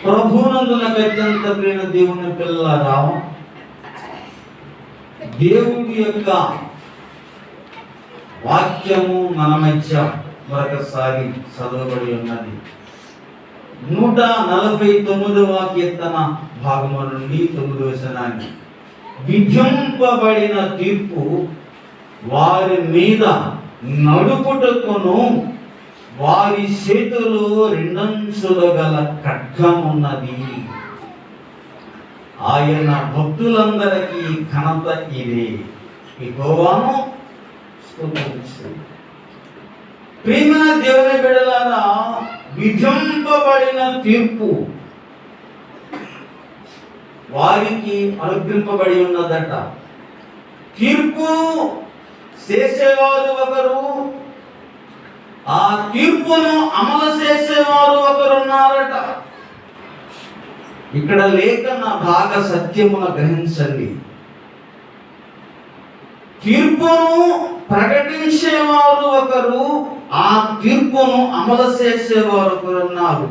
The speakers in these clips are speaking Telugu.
ప్రభువునందునకు అత్యంత ప్రియ దేవుని పిల్లలారా, దేవుడి యొక్క వాక్యము మన మధ్య మరొకసారి చదవబడి ఉన్నది. 149వ కీర్తన భాగము నుండి 9వ వచనాన్ని, విధింపబడిన తీర్పు వారి మీద నడుపుటకును వారి చేతులు రెండంచులు గల ఖడ్గమున్నది. ఆయన భక్తులందరికీ ఘనత ఇదే. యెహోవాను స్తుతించు. ప్రియమైన దేవుని బిడ్డలారా, విధింపబడిన తీర్పు వారికి అనుగ్రహింపబడి ఉన్నదట. తీర్పు చేసేవారు ఒకరు, ఆ తీర్పును అమలు చేసేవారు ఒకరున్నారట. ఇక్కడ లేఖన భాగ సత్యమును గ్రహించండి. తీర్పును ప్రకటించేవారు ఒకరు, ఆ తీర్పును అమలు చేసేవారు ఒకరున్నారు.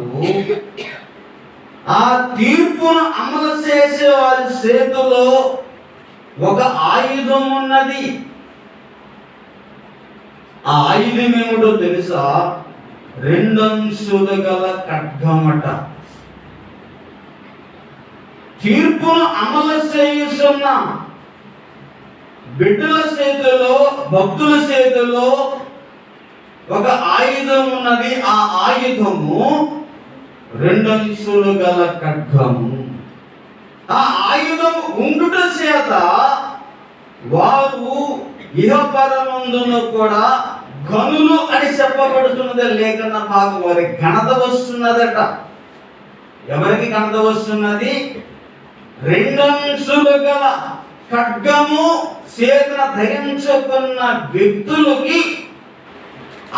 ఆ తీర్పును అమలు చేసే వారి చేతిలో ఒక ఆయుధం ఉన్నది. ఆ ఆయుధం ఏమిటో తెలుసా? రెండంచులు గల ఖడ్గమట. తీర్పును అమలు చేయుచున్న బిడ్డల చేతిలో, భక్తుల చేతిలో ఒక ఆయుధం ఉన్నది. ఆ ఆయుధము రెండంచులు గల ఖడ్గము. ఆ ఆయుధం ఉండుట చేత వారు ఇహపరమందును కూడా ఘనులు అని చెప్పబడుతున్నది. లేఖన భాగం వారికి ఘనత వస్తున్నదట. ఎవరికి ఘనత వస్తున్నది? రెండంచులు గల ఖడ్గము చేతన ధరించుకున్న వ్యక్తులకి,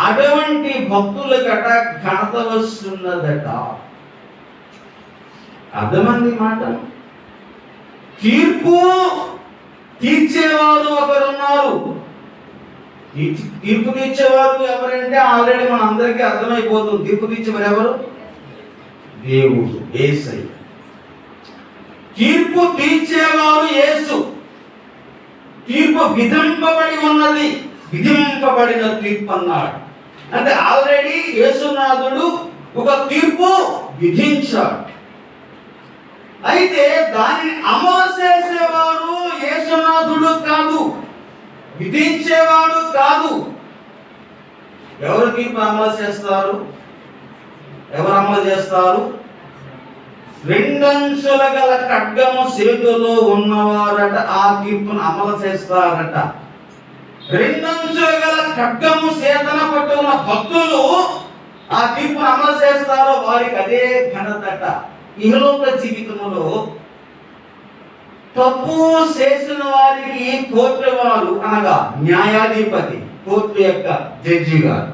అటువంటి భక్తులకట ఘనత వస్తున్నదట. అర్థమంది మాట. తీర్పు తీర్చేవారు ఒకరున్నారు. తీర్పు తీర్చేవారు ఎవరంటే ఆల్రెడీ మన అందరికీ అర్థమైపోతుంది. తీర్పు తీర్చేవారు ఎవరు? దేవుడు, యేసయ్య. తీర్పు తీర్చేవారు యేసు. తీర్పు విధింపబడి ఉన్నది. విధింపబడిన తీర్పు అన్నాడు అంటే ఆల్రెడీ యేసునాథుడు ఒక తీర్పు విధించాడు. అయితే దానిని అమలు చేసేవారు యేసునాథుడు కాదు, విధించేవాడు కాదు. ఎవరు తీర్పు అమలు చేస్తారు? ఎవరు అమలు చేస్తారు? రెండంచుల గల ఖడ్గము చేతిలో ఉన్నవారట ఆ తీర్పును అమలు చేస్తారట. రెండంచుల గల ఖడ్గము చేతన పట్టుకున్న భక్తులు ఆ తీర్పును అమలు చేస్తారో వారికి అదే ఘనతట. ఇహలోక జీవితంలో తప్పు చేసిన వారికి కోర్టు వారు, అనగా న్యాయాధిపతి, కోర్టు యొక్క జడ్జి గారు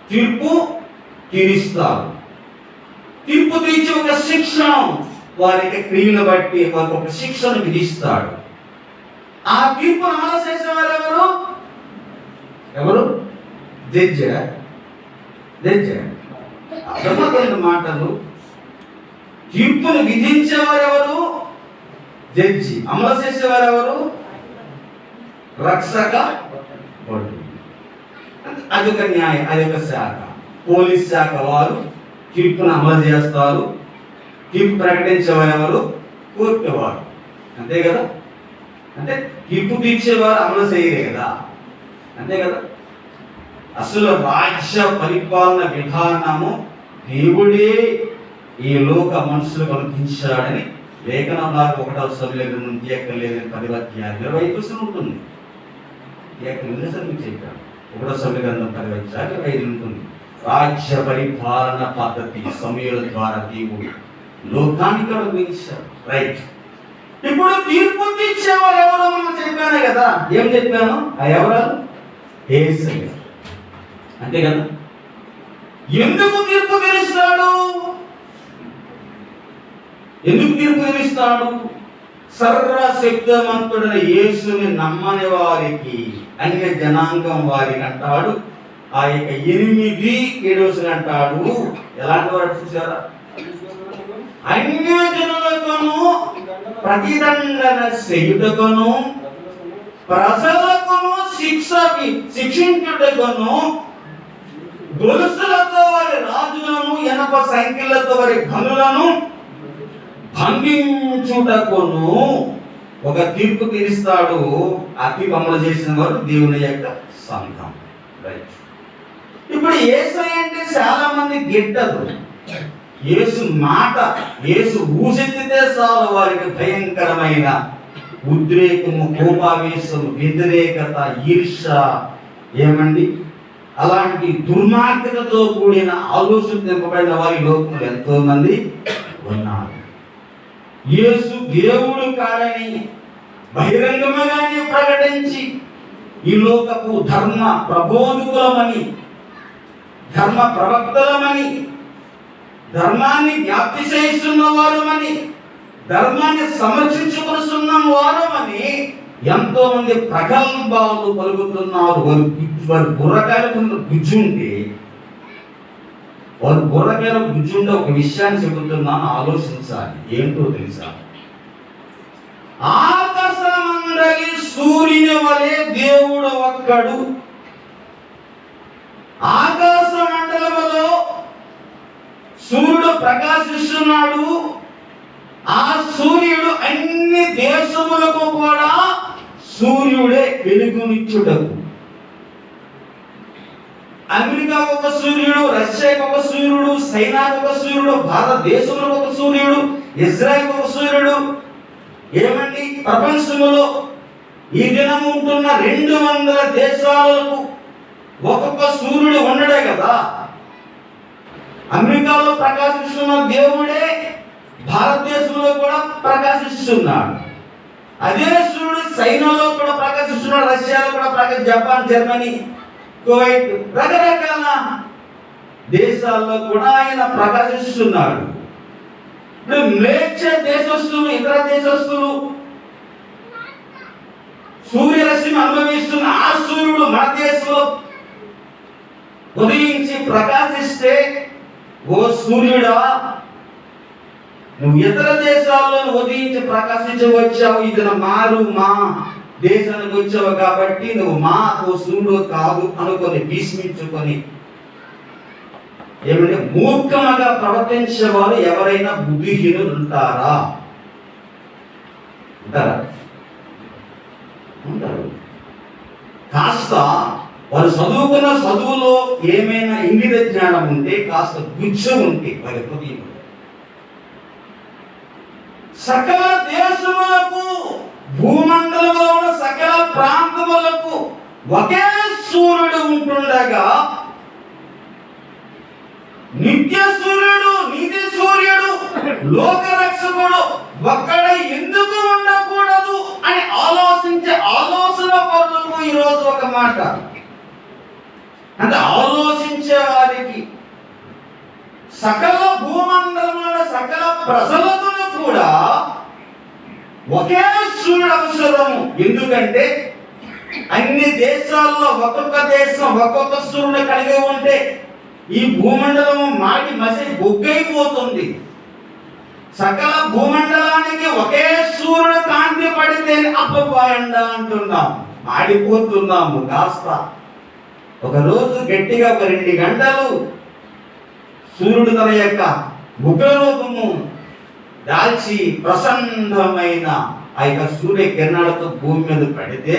తీర్పు తీరుస్తారు. తీర్పు తీర్చి ఒక శిక్షను, వారికి క్రియను బట్టి వారికి ఒక శిక్షను విధిస్తాడు. ఆ తీర్పును అమలు చేసేవారు ఎవరు? ఎవరు? జడ్జి. అర్థమవుతున్న మాటలు. తీర్పును విధించేవారు ఎవరు? జడ్జి. అమలు చేసేవారు ఎవరు? రక్షక భటుడు. అదొక న్యాయ, అదొక శాఖ. పోలీస్ శాఖ వారు తీర్పును అమలు చేస్తారు. తీర్పు ప్రకటించేవారు ఎవరు? కోర్టు వారు. అంతే కదా? అంటే తీర్పు తీర్చేవారు అమలు చేయలే కదా, అంతే కదా? అసలు రాజ్య పరిపాలన విధానము దేవుడే ఈ లోక మనుషులకు అనుగ్రహించాడని లేఖనంలో 1వ సమూయేలు నుండి తీయక్కర్లేదు 10వ అధ్యాయం 25 ఉంటుంది. తీయక్కర్లేదు మీకు చెప్పాను. 1వ సమూయేలు 10వ అధ్యాయం 25 ఉంటుంది. రాజ్య పరిపాలన పద్ధతి సమూయేలు ద్వారా దేవుడు లోకానికి అనుగ్రహించాడు. రైట్. ఇప్పుడు తీర్పు తీర్చేవారు ఎవరో మనం చెప్పానే కదా. ఏం చెప్పాను? ఆ ఎవరు? యేసయ్య. అంతే కదా? ఎందుకు తీర్పు తీరుస్తాడు? ఎందుకు తీర్పు తీరుస్తాడు? సర్వశక్తిమంతుడైన యేసుని నమ్మని వారికి, అన్య జనాంగం వారికి అంటాడు. ఆ యొక్క 8 అంటాడు. ఎలాంటి వాడు చూసారా? అన్యజనులకును ప్రతిదండన చేయుటకును ప్రజలకును శిక్షించుటకును గొలుసులతో వారి రాజులను ఇనప సంఖ్యలతో వారి ఘనులను బంధించుటకును ఒక తీర్పు తీరుస్తాడు. ఆ తీర్పు అమలు చేసిన వారు దేవుని యొక్క సంఘం. రైట్. ఇప్పుడు యేసు అంటే చాలా మంది గిట్టదు. యేసు మాట, యేసు ఊసెత్తితే చాలు వారికి భయంకరమైన ఉద్రేకము, కోపావేశము, వ్యతిరేకత, ఈర్ష, ఏమండి అలాంటి దుర్మార్గతతో కూడిన ఆలోచన నింపబడిన వారి లోకంలో ఎంతో మంది ఉన్నారు. యేసు దేవుడు కాడని బహిరంగంగానే ప్రకటించి ఈ లోకపు ధర్మ ప్రబోధకులమని, ధర్మ ప్రవక్తలమని, ధర్మాన్ని వ్యాప్తి చేస్తున్న వారమని, ధర్మాన్ని సమర్చించుకున్న వారమని ఎంతో మంది ప్రగల్భాలు పలుకుతున్నారు. వారి బుర్రకాయలకు గుజ్జుంటే ఒక విషయాన్ని చెబుతున్నాను, ఆలోచించాలి. ఏంటో తెలుసా? ఆకాశమందలి సూర్యుని వలె దేవుడు ఒక్కడు. ఆకాశ మండలములో సూర్యుడు ప్రకాశిస్తున్నాడు. ఆ సూర్యుడు అన్ని దేశములకు కూడా సూర్యుడే వెలుగునిచ్చుటకు. అమెరికాకు ఒక సూర్యుడు, రష్యాకు ఒక సూర్యుడు, చైనాకు ఒక సూర్యుడు, భారతదేశంలో ఒక సూర్యుడు, ఇజ్రాయెల్ ఒక సూర్యుడు. ఏమండి ప్రపంచంలో ఈ దినం ఉంటున్న 200 దేశాలకు ఒక్కొక్క సూర్యుడు ఉండడే కదా. అమెరికాలో ప్రకాశిస్తున్న దేవుడే భారతదేశంలో కూడా ప్రకాశిస్తున్నాడు. అదే సూర్యుడు చైనాలో కూడా ప్రకాశిస్తున్నాడు, రష్యాలో కూడా జపాన్, జర్మనీ, కువైట్, రకరకాల దేశాల్లో కూడా ఆయన ప్రకాశిస్తున్నాడు. ఇప్పుడు మ్లేచ్ఛ దేశస్తులు, ఇతర దేశస్తులు సూర్యరశ్మి అనుభవిస్తున్న ఆ సూర్యుడు మన దేశంలో ఉదయించి ప్రకాశిస్తే, ఓ సూర్యుడా, నువ్వు ఇతర దేశాల్లో ఉదయించి ప్రకాశించి వచ్చావు, ఇది మారు మా దేశానికి వచ్చావు కాబట్టి నువ్వు మాకు సూర్యుడు కాదు అనుకొని భీష్మించుకొని ఏమంటే మూర్ఖముగా ప్రవర్తించేవారు ఎవరైనా బుద్ధిహీనులు ఉంటారా? ఉంటారు. కాస్త వారు చదువుకున్న చదువులో ఏమైనా ఇంగిత జ్ఞానం ఉంటే, కాస్త గుచ్చం ఉంటే వారి హృదయం సకల దేశములకు, భూమండలంలో ఉన్న సకల ప్రాంతములకు ఒకే సూర్యుడు ఉంటుండగా, నిత్య సూర్యుడు, నీతి సూర్యుడు, లోకరక్షకుడు ఒక్కడే ఎందుకు ఉండకూడదు అని ఆలోచించే ఆలోచన పరులకు ఈరోజు ఒక మాట. అంటే ఆలోచించే వారికి సకల భూమండలంలో సకల ప్రజలకు కూడా ఒకే సూర్యుడు అవసరము. ఎందుకంటే అన్ని దేశాల్లో ఒక్కొక్క దేశం ఒక్కొక్క సూర్యుడు కలిగి ఉంటే ఈ భూమండలము మాటి మసి బొగ్గైపోతుంది. సకల భూమండలానికి ఒకే సూర్యుడు కాంతి పడితే అప్పపోయండా అంటున్నాం, మాడిపోతున్నాము. కాస్త ఒకరోజు గట్టిగా ఒక 2 గంటలు సూర్యుడు తన యొక్క ఉగ్రరూపము దాల్చి ప్రసన్నమైన ఆ యొక్క సూర్య కిరణాలతో భూమి మీద పడితే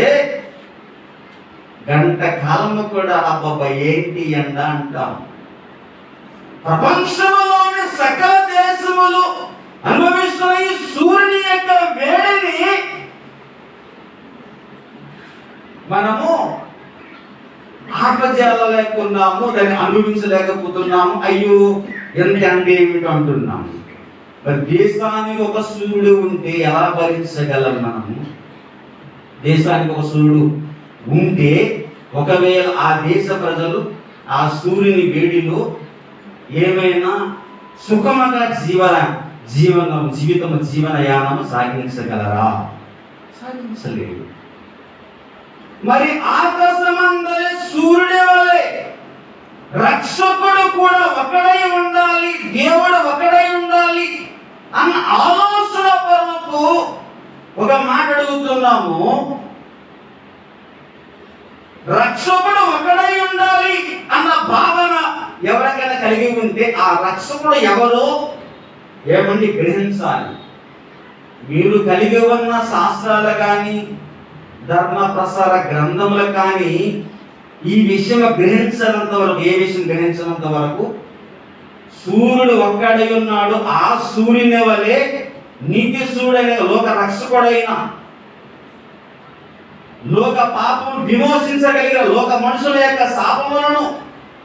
గంట కాలము కూడా అబ్బబ్బా ఏంటి ఎండ అంటాం. ప్రపంచంలోని సకల దేశములు అనుభవిస్తున్న ఈ సూర్యుని యొక్క వేడిని మనము ఆపజాలలేకున్నాము, దాన్ని అనుభవించలేకపోతున్నాము. అయ్యో ఎంత అంటే ఏమిటో అంటున్నాము. మరి దేశానికి ఒక సూర్యుడు ఉంటే ఎలా భరించగలం మనము? దేశానికి ఒక సూర్యుడు ఉంటే ఒకవేళ ఆ దేశ ప్రజలు ఆ సూర్యుని వేడిలో ఏమైనా సుఖముగా జీవనయానము సాగించగలరా? సాగించలేరు. మరి ఆకాశమందలి సూర్యుడి వలె రక్షకుడు కూడా ఒకడై ఉండాలి, దేవుడు ఒకడై ఆలోచన పరులకు ఒక మాట అడుగుతున్నాము. రక్షకుడు ఒకడై ఉండాలి అన్న భావన ఎవరికైనా కలిగి ఉంటే ఆ రక్షకుడు ఎవరో ఏమండి గ్రహించాలి. మీరు కలిగి ఉన్న శాస్త్రాలు కానీ ధర్మ ప్రసార గ్రంథములు కానీ ఈ విషయం గ్రహించినంత వరకు, ఏ విషయం గ్రహించినంత వరకు సూర్యుడు ఒక్కడై ఉన్నాడు, ఆ సూర్యుని వలె నీతి సూర్యుడైన లోక రక్షకుడైన, లోక పాపం విమోచించగలిగిన, లోక మనుషుల యొక్క శాపములను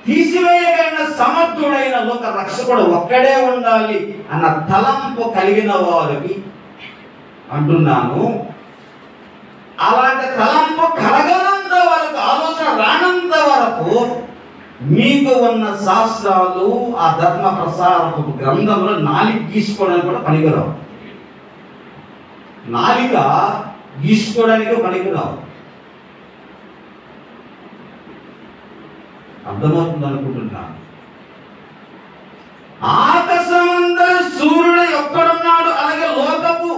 తీసివేయగలిగిన సమర్థుడైన లోక రక్షకుడు ఒక్కడే ఉండాలి అన్న తలంపు కలిగిన వారికి అంటున్నాను. అలాంటి తలంపు కలగనంత వరకు, ఆలోచన రానంత వరకు మీకు ఉన్న శాస్త్రాలు, ఆ ధర్మ ప్రసారపు గ్రంథంలో నాలిక గీసుకోవడానికి కూడా పనికిరావు. నాలిక గీసుకోవడానికి పనికిరావు. అర్థమవుతుంది అనుకుంటున్నాను. ఆకాశమందరి సూర్యుడు ఎక్కడున్నాడు, అలాగే లోకపు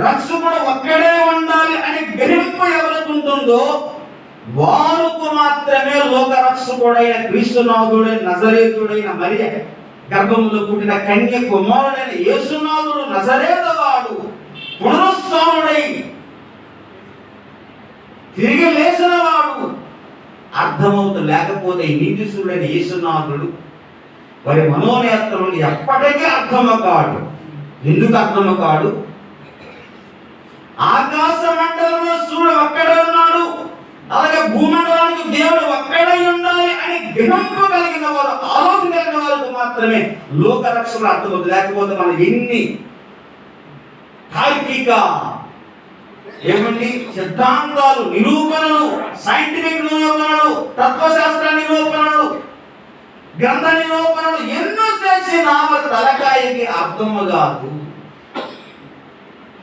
రక్షకుడు ఒక్కడే ఉండాలి అని గ్రహింపు ఎవరికి ఉంటుందో వారికి మాత్రమే లోక రక్షకుడైన క్రీస్తునాథుడైన నజరేతుడైన మరియ గర్భములో పుట్టిన కన్య కుమారుడైన యేసునాథుడు నజరేతవాడు పునరుత్థానుడై తిరిగి లేచిన వాడు అర్థమవుతుంది. లేకపోతే ఈ నీతిశూరుడైన యేసునాథుడు వారి మనోనేత్రం ఎప్పటికీ అర్థము కాడు. ఎందుకు అర్థము కాడు? ఆకాశ మండలంలో సూర్యుడు ఒక్కడే ఉన్నాడు, అలాగే భూమండలానికి దేవుడు ఒక్కడై ఉండాలి అని గ్రహింపు కలిగిన వారు, ఆలోచన కలిగిన వారికి మాత్రమే లోక రక్షకుడు అర్థమవుతుంది. లేకపోతే మనం ఎన్ని తార్కిక ఏమండి సిద్ధాంతాలు, నిరూపణలు, సైంటిఫిక్ నిరూపణలు, తత్వశాస్త్ర నిరూపణలు, గ్రంథ నిరూపణలు ఎన్నో చేసినా వారి తలకాయకి అర్థము కాదు.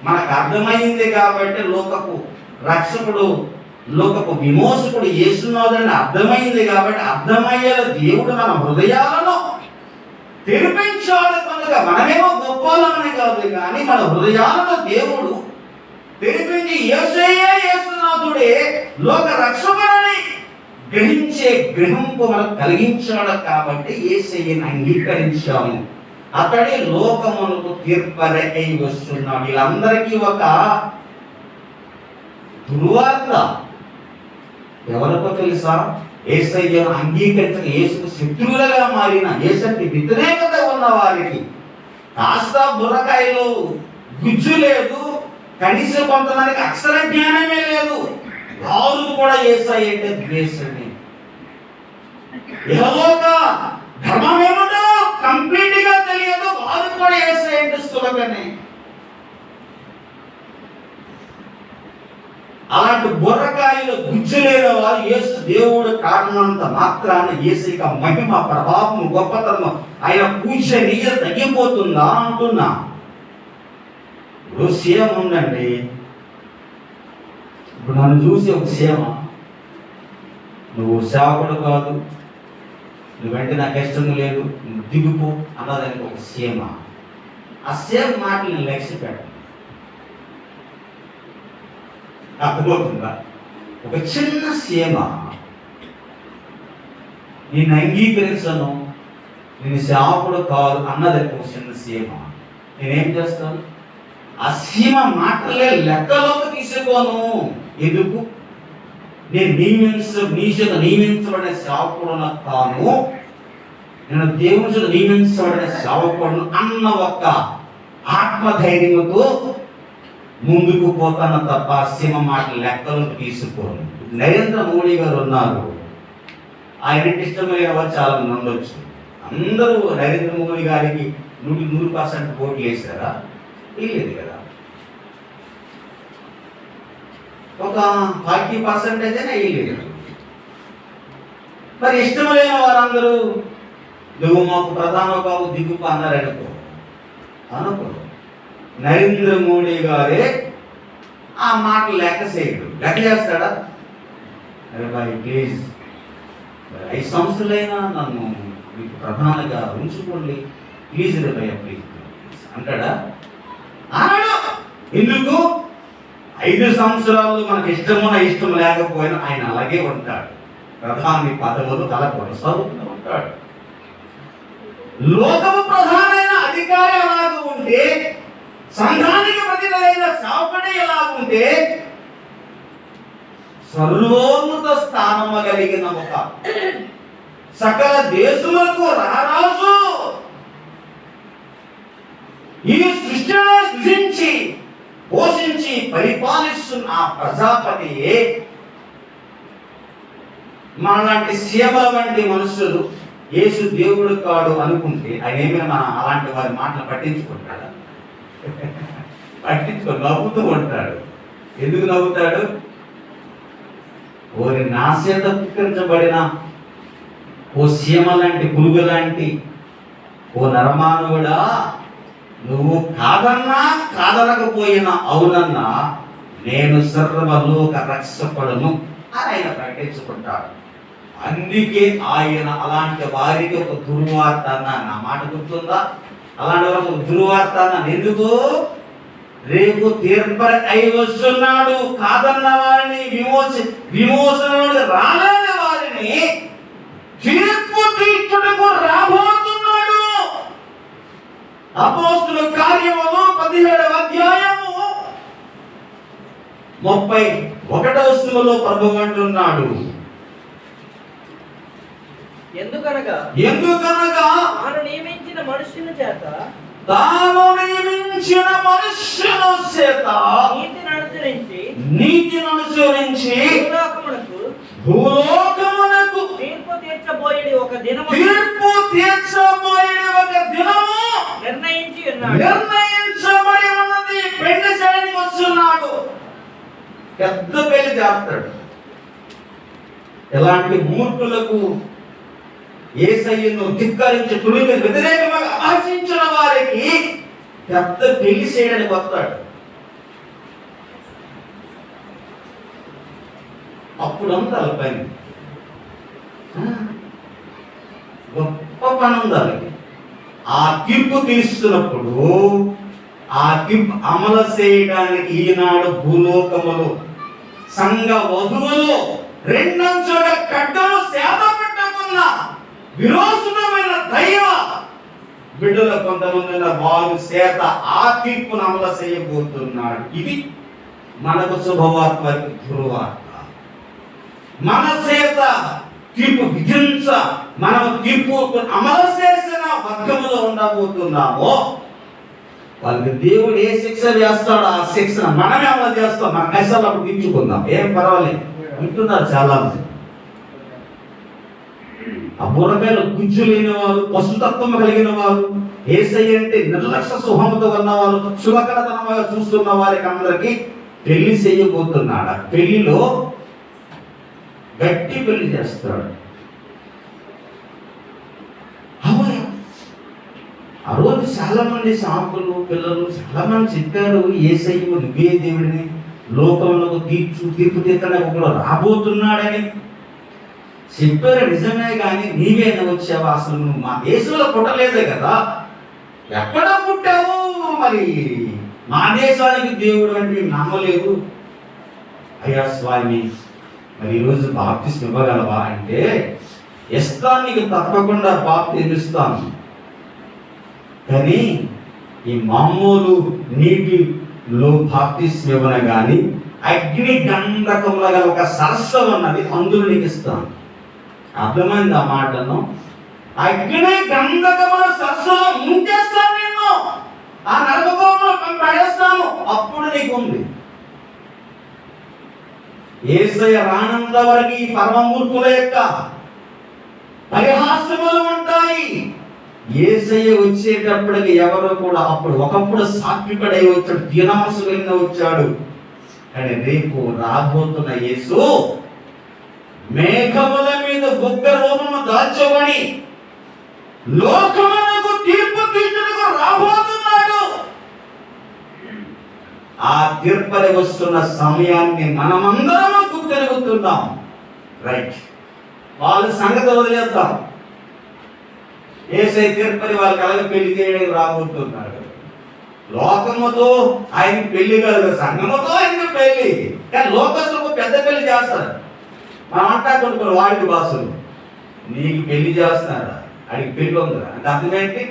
మనకు అర్థమైంది కాబట్టి లోకపు రక్షకుడు, లోకపు విమోచకుడు యేసునాథుడని అర్థమైంది కాబట్టి అర్థమయ్యేలా దేవుడు మన హృదయాలను తెరిపించాడు కనుక మనమేమో గొప్పలమని కాదు, కానీ మన హృదయాలను దేవుడు తెరిపించి యేసయ్యే యేసునాథుడే లోక రక్షకుడని గ్రహించే గ్రహింపు మనకు కలిగించాడు కాబట్టి యేసయ్యని అంగీకరించాము. అతడే లోకమునకు తీర్పరి అయి వస్తున్నాడు. వీళ్ళందరికీ ఒక దుర్వార్త ఎవరికో తెలుసా? యేసయ్యను అంగీకరించక యేసుకు శత్రువులుగా మారిన, యేసుకి వ్యతిరేకత ఉన్న వారికి కాస్త బుర్రకాయలు గుజ్జు లేదు, కనీసం కొంతమందికి అక్షర జ్ఞానమే లేదు, వారు కూడా యేసయ్య అంటే ద్వేషమే. ఇహలోక ధర్మం ఏమిటో కంప్లీట్ గా తెలియదు, వారు కూడా యేసయ్య అంటే సులభనే. అలాంటి బుర్రకాయలు గుజ్జు లేని వారు యేసు దేవుడు కారణంత మాత్రాన యేసయ్యకి మహిమ, ప్రభావం, గొప్పతనం, ఆయన పూజనీయ తగ్గిపోతుందా అంటున్నా. ఇప్పుడు సీఎం ఉందండి, ఇప్పుడు నన్ను చూసి ఒక సీఎం, నువ్వు సేవకుడు కాదు, నువ్వంటే నాకు ఇష్టం లేదు, నువ్వు దిగుపో అన్నదానికి ఒక సీఎం. ఆ సీఎం మాటలు నేను లక్ష్య పెట్టను. అర్థమవుతుందా? ఒక చిన్న సీమ, నేను అంగీకరించను, నేను సేవకుడు కాదు అన్నదానికి ఒక చిన్న సీమ, నేనేం చేస్తాను? ఆ సీమ మాటలే లెక్కలోకి తీసుకోను. ఎందుకు? నేను నియమించబడిన సేవకుడు కాను, నేను దేవుని చేత నియమించబడిన సేవకుడు అన్న ఒక్క ఆత్మధైర్యంతో ముందుకు పోతాను తప్ప సీమ మాట లెక్కలోకి తీసుకోను. నరేంద్ర మోడీ గారు ఉన్నారు, ఆయనకి ఇష్టమైన వారు చాలా మంది ఉండొచ్చు. అందరూ నరేంద్ర మోడీ గారికి 100% ఓట్లు వేశారా? లేదు కదా. ఒక 40% అయితేనే వేయలేదు. మరి ఇష్టం లేని వారందరూ నువ్వు మాకు ప్రధాన కావు, దిగుపు అన్నారు అనుకో. నరేంద్ర మోడీ గారే ఆ మాట లెక్క చేయడు. లెక్క చేస్తాడా? అరే బాయ్ ప్లీజ్ 5 సంవత్సరాలైనా నన్ను మీకు ప్రధానంగా ఉంచుకోండి ప్లీజ్ రే భయ్య ప్లీజ్ అంటాడా? అనడు. ఎందుకు? 5 సంవత్సరాలు మనకు ఇష్టం లేకపోయినా ఆయన అలాగే ఉంటాడు. ప్రధాని పదవులు అలా కొనసాగుతూ ఉంటాడు. లోకము ప్రధానమైన అధికారి ఎలాగ ఉంటే, సంఘానికి ప్రతినిధైన సేవకుడే ఎలాగుంటే, సర్వోన్నత స్థానము కలిగిన ఒక సకల దేశములకు రారాజు, ఈ సృష్టిని సృజించి పోషించి పరిపాలిస్తున్న ఆ ప్రజాపతియే మనలాంటి సీమల వంటి మనుషులు యేసు దేవుడు కాడు అనుకుంటే ఆయన ఏమైనా మన అలాంటి వారి మాటలు పట్టించుకుంటాడా? నవ్వుతూ ఉంటాడు. ఎందుకు నవ్వుతాడు? ఓరి నా చేత పుట్టించబడిన ఓ సీమ లాంటి పురుగు లాంటి ఓ నరమానవుడా, నువ్వు కాదనకపోయినా అవునన్నా నేను సర్వలోక రక్షకుడను అని ఆయన ప్రకటించుకుంటాడు. అందుకే ఆయన అలాంటి వారికి ఒక దుర్వార్త అన్నాను. నా మాట గుర్తుందా? అలాంటి వారికి ఒక దుర్వార్త అన్నాను. ఎందుకు? రేపు తీర్పరి అయి వస్తున్నాడు. కాదన్న వారిని విమోచన రాలేని వారిని తీర్పు తీర్చుటకు రాబోతున్నాడు. అపోస్తుల కార్యములు 17వ అధ్యాయము 31వ వచనములో ప్రభువు అంటున్నాడు, ఎందుకనగా తాను నియమించిన మనుష్యుని చేత నీతిని అనుసరించి భూలోకమునకు తీర్పు తీర్చబోయేది ఒక దినము నిర్ణయించబడి ఉన్నది. పెళ్లి చేయడానికి వస్తున్నాడు. పెద్ద పెళ్లి చేస్తాడు. ఎలాంటి మూర్ఖులకు, యేసయ్యను ధిక్కరించి తుడికి వ్యతిరేకంగా ఆశించిన వారికి పెద్ద పెళ్లి చేయడానికి వస్తాడు. అప్పుడు అందాలి పైన గొప్ప పని ఉండాలి. ఆ తీర్పు తీస్తున్నప్పుడు ఆ తీర్పు అమలు చేయడానికి ఈనాడు భూలోకములు సంఘ వధువులు రెండంచుల ఖడ్గము సేద పెట్టకున్న విరోధమైన దైవ బిడ్డల కొంతమంది వారు చేత ఆ తీర్పును అమలు చేయబోతున్నాడు. ఇది మనకు శుభవార్త, దుర్వార్త. మన చేత తీర్పు విధించ మనం తీర్పు అమలు చేసిన వర్గములో ఉండబోతున్నామో వాళ్ళకి దేవుడు ఏ శిక్ష చేస్తాడో ఆ శిక్షణ మనమే అమలు చేస్తాం. మన కష్టాలు అప్పుడు తీర్చుకుందాం, ఏం పర్వాలేదు అంటున్నారు చాలా మంది. ఆ బుర్రకాయలు గుజ్జు లేని వారు, పశుతత్వం కలిగిన వారు, యేసయ్య అంటే నిర్లక్ష్య సుఖముతో ఉన్నవారు, శుభకరతనంగా చూస్తున్న వారికి అందరికి పెళ్లి చేయబోతున్నాడు. ఆ పెళ్లిలో గట్టి పెళ్లి చేస్తాడు. ఆ రోజు చాలా మంది సాకులు పిల్లలు చాలా మంది చెప్పారు, యేసయ్య నువ్వే దేవుడిని, లోకంలో తీర్పు తీర్చడానికి ఒకడు రాబోతున్నాడని చెప్పారు. నిజమే, కానీ నీవేనా వచ్చావా? అసలు నువ్వు మా దేశంలో పుట్టలేదే కదా, ఎక్కడ పుట్టావు? మరి మా దేశానికి దేవుడు అంటే నమ్మలేదు. అయ్యా స్వామి, మరి ఈరోజు బాప్తిస్మం ఇవ్వగలవా అంటే, ఇస్తాను, నీకు తప్పకుండా బాప్తిస్మం ఇస్తాను, కానీ ఈ మామూలు నీటిలో బాప్తిస్మం ఇవ్వను, కానీ అగ్ని గంధకముల గల ఒక సరస్సు ఉన్నది, అందులో నీకు ఇస్తాను. అర్థమైంది ఆ మాటను? అగ్ని గంధకముల సరస్సులో ముంచేస్తాను, నేను ఆ నరకములో పడేస్తాను, అప్పుడు నీకు ఉంది. యేసయ్య రానంత వరకు ఈ పరమమూర్ఖుల యొక్క పరిహాసములు ఉంటాయి. యేసయ్య వచ్చేటప్పటికి ఎవరు కూడా అప్పుడు ఒకప్పుడు సాత్వికుడై వచ్చాడు, దీనమనసు కలిగిన వచ్చాడు, కానీ రేపు రాబోతున్న యేసు మేఘముల మీద బొగ్గ రూపము దాల్చబడి లోకమునకు తీర్పు తీర్చుటకు రాబోతున్నాడు. ఆ తీర్పరి వస్తున్న సమయాన్ని మనమందరం గుర్తెరుగుతున్నాం. రైట్, వాళ్ళ సంగతి వదిలేద్దాం. యేసయ్య తీర్పరి వాళ్ళకి అలాగే పెళ్లి చేయడానికి రాబోతున్నాడు. లోకముతో ఆయన పెళ్లి కాదు, సంఘముతో ఆయన పెళ్లి. కానీ లోకస్తులకు పెద్ద పెళ్లి చేస్తారు. మనం అంటా కొన్ని వాడికి భాషలు, నీకు పెళ్లి చేస్తున్నారా, ఆడికి పెళ్లి ఉందా అంటే అర్థం ఏంటి?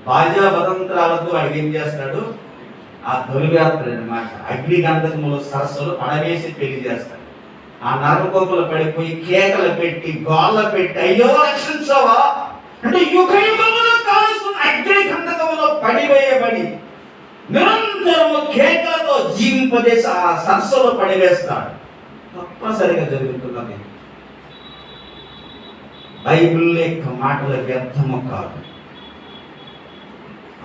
బాల్య భదంత్రాలతో వాడికి ఏం చేస్తాడు? ఆ దొరివేస్తాడు అనమాట. అగ్ని గంధకములు సరస్సులు పడవేసి పెళ్లి చేస్తాడు. ఆ నరకోపలు పడిపోయి కేకలు పెట్టి గోళ్ళ పెట్టి అయ్యో రక్షించవా అంటే యుగయుగములు కాల్సిన అగ్ని గంధకములో పడివేయబడి నిరంతరము కేకలతో జీవింపజేసి ఆ సరస్సులో పడివేస్తాడు. తప్పనిసరిగా జరుగుతున్నది. బైబిల్ యొక్క మాటల వ్యర్థము కాదు.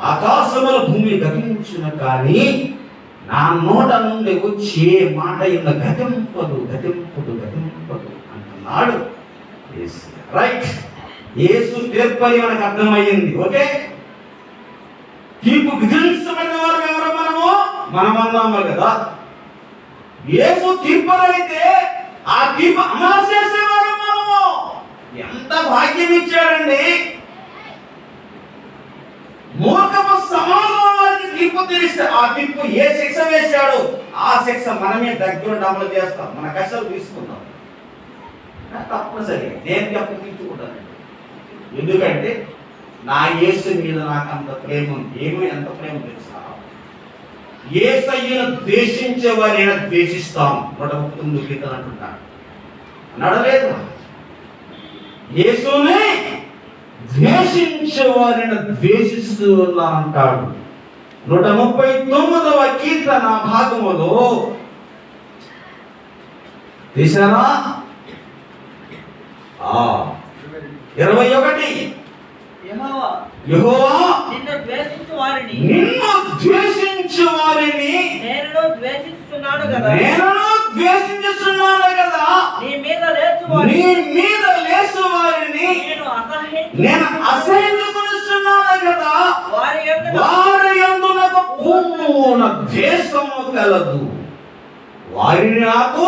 ఆకాశముల భూమి గతించిన కానీ నా నోట నుండి వచ్చే మాట ఇన్న గతింపదు గతింపదు గతింపదు అంటున్నాడు యేసు. రైట్, యేసు తీర్పని మనకు అర్థమయ్యింది. ఓకే, తీర్పు విధించబడిన వారు ఎవరు? మనం అన్నాము కదా. యేసు తీర్పరు అయితే ఆ తీర్పు అమలు చేసేవారు మనము. ఎంత భాగ్యం ఇచ్చాడండి! మూర్ఖపు సమాజంలో వారికి తీర్పు తెలిస్తే ఆ తీర్పు ఏ శిక్ష వేశాడో ఆ శిక్ష మనమే దగ్గరుండి అమలు చేస్తాం. మన కష్టాలు తీసుకుందాం. తప్పనిసరిగా నేను అప్పగించుకుంటాను. ఎందుకంటే నా యేసు మీద నాకు అంత ప్రేమ ఉంది. ఏమో ఎంత ప్రేమ తెలుసా? యేసయ్యను ద్వేషించే వారిని ద్వేషిస్తాం. 139 కీర్తన అంటున్నాడు. నడలేదు. యేసునే ద్వేషించే వారిని ద్వేషిస్తూ ఉన్నానంటాడు. 139వ కీర్తన భాగములో తీసారా? 21 యెహోవా నిన్ను ద్వేషించు వారిని నేను ద్వేషిస్తున్నాను కదా నీ మీద లేచు వారిని నేను అసహ్యించుకొనుచున్నాను కదా. వారి యందు నాకు పూర్ణ ద్వేషము కలదు. వారిని నాకు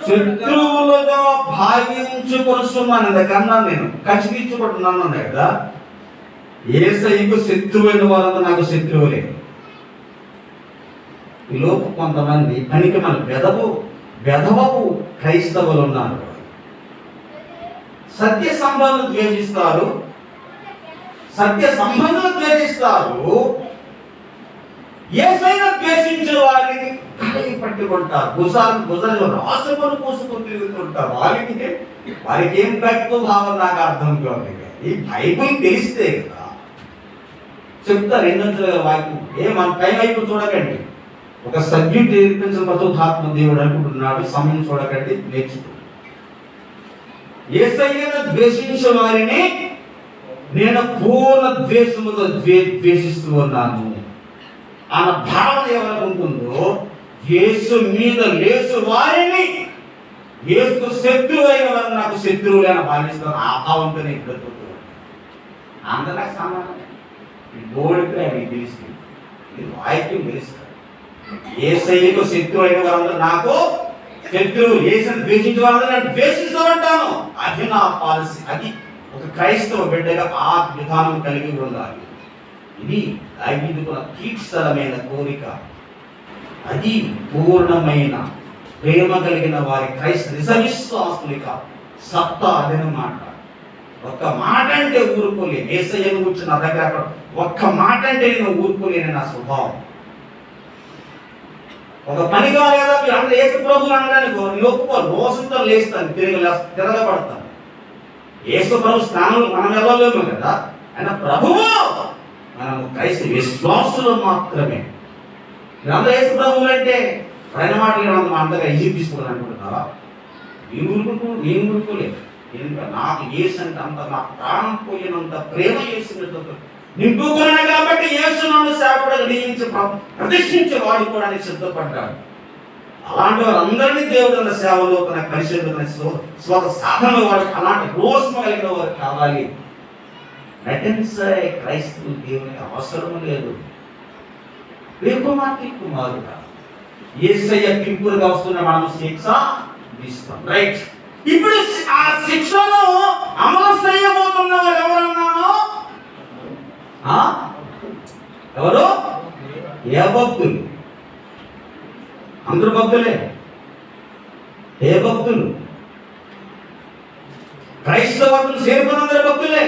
శత్రువులుగా భావించుకొనుచున్నాను. ఇంతకన్నా నేను ఖచ్చితంచుకుంటున్నాను కదా. యేసయ్యకు శత్రువైన వారంతా నాకు శత్రువులే. ఈ లోపు కొంతమంది పనికి మన వెధవపు క్రైస్తవులు ఉన్నారు. సత్య సంబంధం ద్వేషిస్తారు, యేసయ్యను ద్వేషించే వారిని కాలి పట్టుకుంటారు, భుజాలు రాసుకొని పూసుకొని తిరుగుతుంటారు. వారికి ఏం తక్కువ భావం నాకు అర్థం కాదు. ఈ బైబిల్ తెలిస్తే కదా చెప్తా. 2 వాక్యం మన టైం వైపు చూడకండి. ఒక సబ్జెక్ట్ నేర్పించిన పరిశుద్ధాత్మ దేవుడు అనుకుంటున్నాడు. సమయం చూడకండి, నేర్చుకో. యేసయ్యను ద్వేషించే వారిని నేను పూర్ణ ద్వేషముతో ద్వేషిస్తూ ఉన్నాను అన్న భావన ఎవరికి ఉంటుందో, యేసు మీద లేసు వారిని యేసు శత్రువు అయిన వారిని నాకు శత్రువులైన భావిస్తాను. ఆ భావంతో నేను బ్రతుకుతున్నాను. అందరూ సమానం. ఈ బోడికి మీకు తెలుస్తుంది, ఈ వాక్యం తెలుస్తుంది. యేసయ్యకు శత్రువు అయిన వారందరూ నాకు శత్రువు. యేసుని ద్వేషించే వారందరూ నేను ద్వేషిస్తూ ఉంటాను. అది నా పాలసీ. అది ఒక క్రైస్తవ బిడ్డగా ఆ విధానం కలిగి ఉండాలి. ఇది దావీదుకు కీర్తిస్తరమైన కోరిక. అది పూర్ణమైన ప్రేమ కలిగిన వారి క్రైస్తవ నిజవిశ్వాసులిక సత్తా అదనమాట. ఒక్క మాట అంటే ఊరుకోలేను. యేసయ్యను కూర్చుని నా దగ్గర అక్కడ ఒక్క మాట అంటే నేను ఊరుకోలేని నా స్వభావం. ఒక పని కాలేదా మీరు అందరూ యేసు ప్రభువుని అనడానికి నేను ఒప్పుకోను. రోజుతో లేస్తాను, తిరగబడతాను. యేసు ప్రభు స్థానంలో మనం వెళ్ళలేము కదా. ఆయన ప్రభువు, మనము క్రైస్తవ విశ్వాసులు మాత్రమే. మీరందరూ యేసు ప్రభువులు అంటే పైన మాటలు అంతగా ఈజీ తీసుకోవాలి అనుకుంటున్నారా? నేను ఊరుకోలేదు. నాకు యేసు అంటే అంత నా ప్రాణం పోయినంత ప్రేమ యేసు నింపుకున్నాను కాబట్టి యేసు నన్ను సేవకుడిగా నియమించి ప్రతిష్ఠించి వాడుకోవడానికి సిద్ధపడ్డాడు. అలాంటి వారందరినీ దేవుడు తన సేవలో, తన పరిశుద్ధ స్వత సాధనలో వాడు అలాంటి రోషం కలిగిన వారు కావాలి. నటించే క్రైస్తవులు దేవునికి అవసరం లేదు. కుమారుగా యేసయ్య పింపురుగా వస్తున్న మనం శిక్ష తీస్తాం. రైట్, ఇప్పుడు ఆ శిక్షను అమలు చేయబోతున్న వారు ఎవరన్నాను? ఎవరు? ఏ భక్తులు? అందరు భక్తులే. ఏ భక్తులు? క్రైస్తవులు చేరుకున్నందరూ భక్తులే.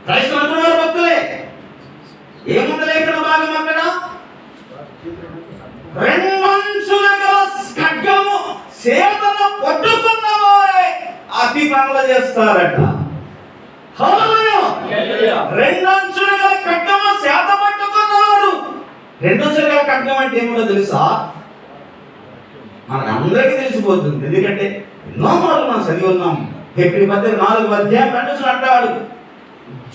క్రైస్తవులు భక్తులే. ఏముంది లేఖన భాగం అక్కడ? రెండంచుల గల ఖడ్గము చేతను పట్టుకున్న వారే అతి పనులు చేస్తారట. రెండంచుల గల ఖడ్గము చేత పట్టుకున్నవాడు. రెండంచుల గల ఖడ్గం అంటే ఏమిటో తెలుసా? మనకు అందరికీ తెలిసిపోతుంది. ఎందుకంటే ఎన్నో మాటలు మనం చదివి ఉన్నాం. హెబ్రీ పత్రిక 4 అంటాడు,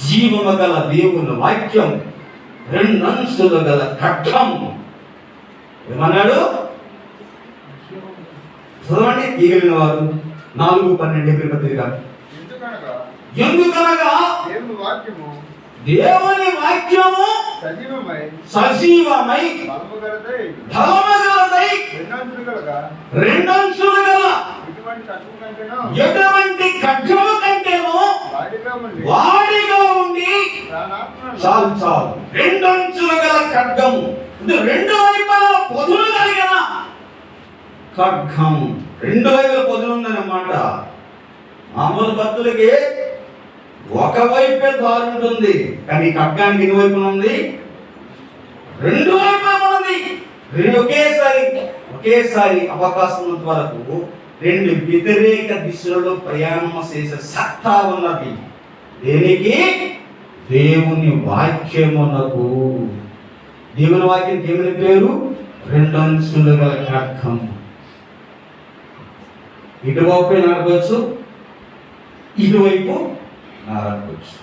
జీవము గల దేవుని వాక్యం రెండంచుల గల ఖడ్గం. ఏమన్నాడు? చదవండి. ఈగలిన వారు 4:12 హెబ్రీ పత్రిక. ఎందుకనగా దేవుని వాక్యము సజీవమై బలముగలదై రెండంచులు గల ఎటువంటి ఖడ్గము కంటేనో వాడిగా ఉండి చాలు రెండంచులు గల ఖడ్గము. రెండు వైపుల పొదులు కలిగిన ఖడ్గం. రెండు వైపుల పొదులు ఉందన్నమాట. మామూలు భక్తులకి ఒకవైపే దారి ఉంటుంది, కానీ ఖడ్గానికి ఎన్ని వైపులు ఉంది? రెండు వైపులా ఉన్నది. ఒకేసారి అవకాశం ఉన్నంత వరకు రెండు వ్యతిరేక దిశలలో ప్రయాణం చేసే సత్తా ఉన్నది. దేనికి? దేవుని వాక్యమునకు. దేవుని వాక్యం దేవుని పేరు రెండంచులు గల ఖడ్గం. ఇటువైపు నడవచ్చు, ఇటువైపు నడవచ్చు.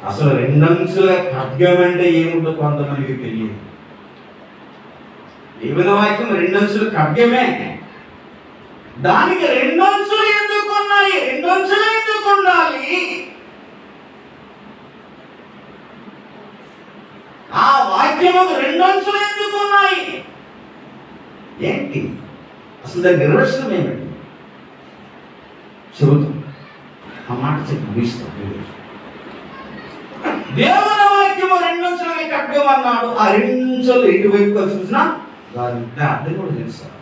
అసలు రెండంచుల ఖడ్గం అంటే ఏమిటో కొంతమందికి తెలియదు. దేవుని వాక్యం రెండంచుల ఖడ్గమే. దానికి రెండంచులు ఎందుకు ఉన్నాయి? రెండంచులు ఎందుకు ఉండాలి? ఆ వాక్యము రెండంచులు ఎందుకు ఉన్నాయి? ఏంటి అసలు దాని నిర్వచనం ఏమిటి? చెబుతాం. ఆ మాట చెప్పి ముగిస్తాం. దేవుని వాక్యము రెండంచుల ఖడ్గం అన్నాడు. ఆ రెండంచులు ఎటువైపు చూసినా దాని అర్థం కూడా తెలుస్తారు.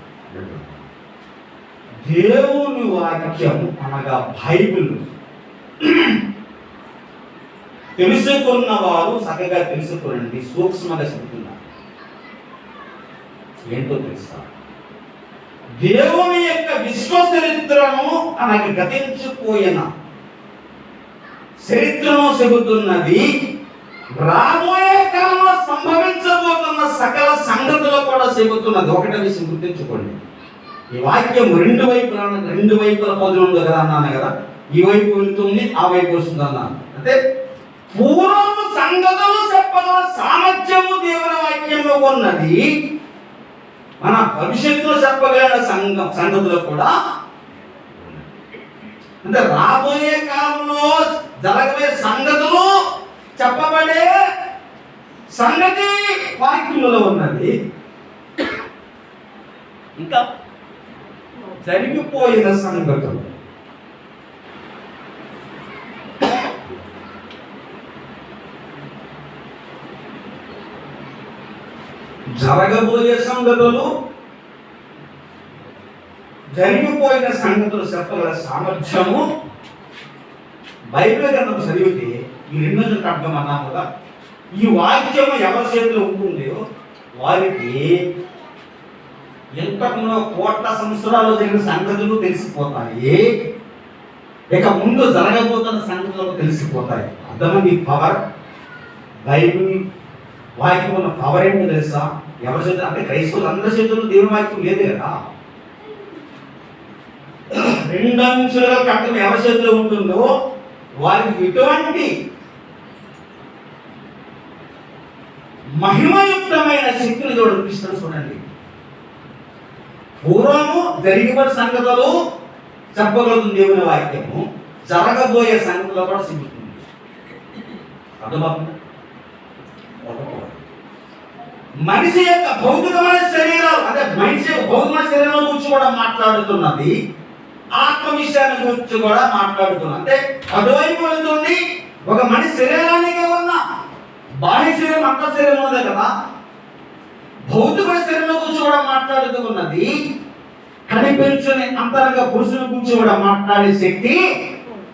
దేవుని వాక్యం అనగా బైబిల్ తెలుసుకున్న వారు చక్కగా తెలుసుకోనండి. సూక్ష్మంగా చెబుతున్నారు. ఏంటో తెలుసా? దేవుని యొక్క విశ్వ చరిత్రను అనగా గతించిపోయిన చరిత్రను చెబుతున్నది. రాబోయే కాలంలో సంభవించబోతున్న సకల సంగతులు కూడా చెబుతున్నది. ఒకటే విషయం గుర్తించుకోండి. ఈ వాక్యం రెండు వైపుల పొదులు ఉంది కదా అన్నాను కదా. ఈ వైపు వెళ్తుంది, ఆ వైపు వస్తుంది అన్నాను. అంటే పూర్వము సంగతులు చెప్పగల సామర్థ్యము దేవుని వాక్యంలో ఉన్నది. మన భవిష్యత్తులో చెప్పగలిగిన సంగతులు కూడా, అంటే రాబోయే కాలంలో జరగబోయే సంగతులు చెప్పబడే సంగతి వాక్యంలో ఉన్నది. ఇంకా జరిగిపోయిన సంగతులు, జరగబోయే సంగతులు, జరిగిపోయిన సంగతులు చెప్పగల సామర్థ్యము బైబిల్ గ్రంథం చదివితే ఈ రెండు ఖడ్గం అన్నాం కదా. ఈ వాక్యము ఎవరి చేతిలో ఉంటుందో వారికి ఎంతకున్న కోట్ల సంవత్సరాలు జరిగిన సంగతులు తెలిసిపోతాయి. ఇక ముందు జరగబోతున్న సంగతులు తెలిసిపోతాయి. అర్థమంది పవర్. బైబిల్ వాక్యం ఉన్న పవర్ ఏంటో తెలుసా? ఎవరి చేతులు అంటే క్రైస్తవులు అందరి చేతుల్లో దేవుని వాక్యం లేదు కదా. రెండంచులుగా ఖడ్గం ఎవరి చేతిలో ఉంటుందో వారికి ఎటువంటి మహిమయుక్తమైన శక్తిని చూపిస్తాడు. చూడండి, పూర్వము జరిగిపోయిన సంగతులు చెప్పగలుగుతుంది దేవుని వాక్యము, జరగబోయే సంగతులు కూడా చెబుతుంది. అర్థమవుతుంది? మనిషి యొక్క భౌతికమైన శరీరాలు, అంటే మనిషి యొక్క భౌతికమైన శరీరం గురించి కూడా మాట్లాడుతున్నది, ఆత్మ విషయాన్ని గురించి కూడా మాట్లాడుతున్నది. అంటే అటువైపు వెళ్తుంది. ఒక మనిషి శరీరానికి ఉన్న బాహ్య శరీరం అంత శరీరం ఉన్నదే కదా, భౌతిక శరీరంలో గురించి కూడా మాట్లాడుతూ ఉన్నది. కనిపించని అంతరంగ పురుషుల గురించి కూడా మాట్లాడే శక్తి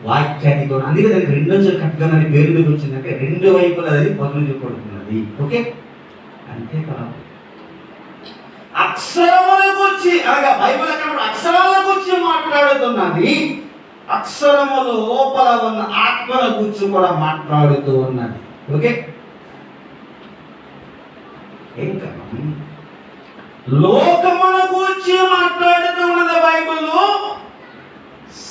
వాక్యానికి కూడా. అందుకే దానికి రెండో ఖడ్గం అని పేరు వచ్చిందంటే రెండు వైపుల అది పదులు పడుతున్నది. ఓకే, అంతే కదా. అక్షరముల గురించి అనగా బైబిల్ అక్కడ అక్షరాల గురించి మాట్లాడుతున్నది, అక్షరముల లోపల ఉన్న ఆత్మల గురించి కూడా మాట్లాడుతూ ఉన్నది. ఓకే, ఇంకా లోకముల గురించి మాట్లాడుతూ ఉన్నది బైబిల్,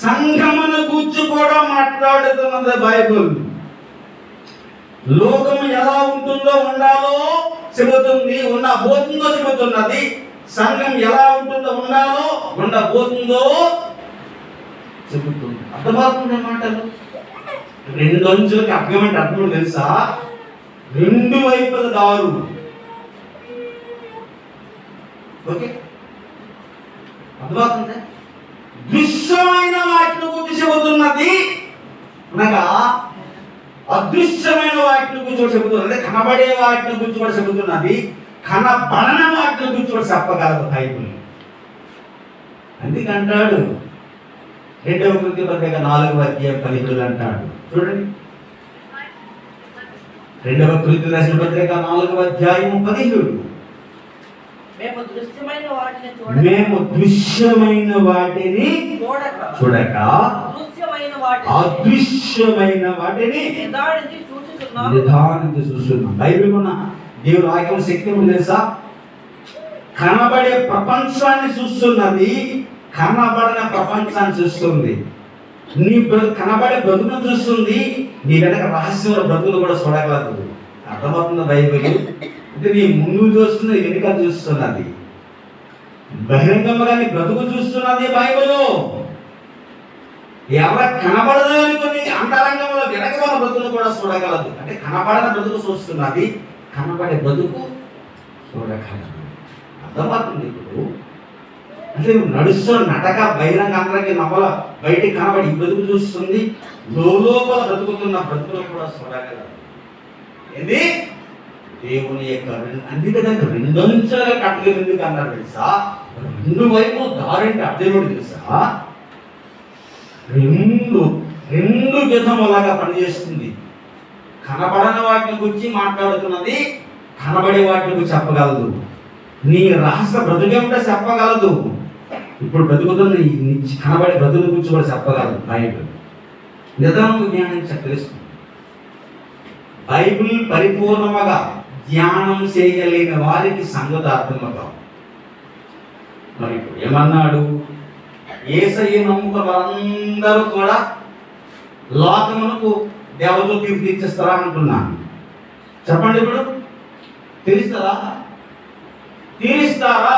సంఘముల గురించి కూడా మాట్లాడుతున్నది బైబిల్. లోకము ఎలా ఉంటుందో ఉండాలో చెబుతుంది, ఉండబోతుందో చెబుతున్నది. సంఘం ఎలా ఉంటుందో ఉండాలో ఉండబోతుందో చెబుతుంది. అర్థమవుతుంది మాటలు. రెండు అంచులకి అర్థం అంటే అర్థం తెలుసా? రెండు వైపుల దారు. ఓకే, అర్థమవుతుంది. దృశ్యమైన వాటిని గురించి చెబుతున్నది అనగా అదృశ్యమైన వాటిని గురించి చెబుతున్నది, కనబడే వాటిని గురించి కూడా చెబుతున్నది, కనబడని వాటిని గురించి కూడా చెప్పగలదు బైబిల్. అందుకంటాడు 2వ కొరింథీ పత్రిక 4వ అధ్యాయం 17 అంటాడు. చూడండి, 2వ కొరింథీ రాసిన పత్రిక 4వ అధ్యాయం 17. మేము దృశ్యమైన వాటిని చూడక అదృశ్యమైన వాటిని నిదానించి చూస్తున్నాం. బైబిల్ ఉన్న దేవుడు వాక్యం శక్తి ఉంది తెలుసా? కనబడే ప్రపంచాన్ని చూస్తున్నది, కనబడిన ప్రపంచాన్ని చూస్తుంది. నీ కనబడే బ్రతుకును చూస్తుంది, నీ వెనక రహస్యంలో బ్రతుకులు కూడా చూడగలదు. అర్థమవుతుంది బైబిల్ అంటే నీ ముందు చూస్తున్నది, వెనుక చూస్తున్నది, బహిరంగంగా నీ బ్రతుకు చూస్తున్నది బైబిల్. ఎవరు కనబడదు అనుకుని అంతరంగంలో వెనక ఉన్న బ్రతుకులు కూడా చూడగలదు. అంటే కనబడిన బ్రతుకు చూస్తున్నది, కనబడే బ్రతుకు చూడగలదు. అర్థమవుతుంది ఇప్పుడు. అంటే నువ్వు నడుస్తున్న నటక బహిరంగ అందరికి నవ్వల బయటికి కనబడి ఈ బ్రతుకు చూస్తుంది, లోపల బ్రతుకుతున్న బ్రతుకులు కూడా చూడగలదు. ఏంది దేవుని యొక్క అందుకే దానికి రెండంచెలుగా కట్టలేదు. ఎందుకు అన్నారు తెలుసా? రెండు వైపు దారంటే అర్థం తెలుసా? రెండు విధములాగా పనిచేస్తుంది. కనబడని వాటిని గురించి మాట్లాడుతున్నది, కనబడే వాటిని గురించి చెప్పగలదు. నీ రహస్య బ్రతుకేమిటో చెప్పగలదు. ఇప్పుడు బ్రతుకుతున్న కనబడే బ్రతుకుల గురించి కూడా చెప్పగలదు బైబిల్. నిదానం జ్ఞానం తెలుస్తుంది. బైబిల్ పరిపూర్ణముగా ధ్యానం చేయగలిగిన వారికి సంగతి అర్థమవుతాం. మరి ఇప్పుడు ఏమన్నాడు? యేసయ్య నమ్ముకున్న వారందరూ కూడా లోకమునకు దేవతలు తీర్పు తీర్చేస్తారా అంటున్నాను. చెప్పండి, ఇప్పుడు తీరుస్తారా? తీరుస్తారా?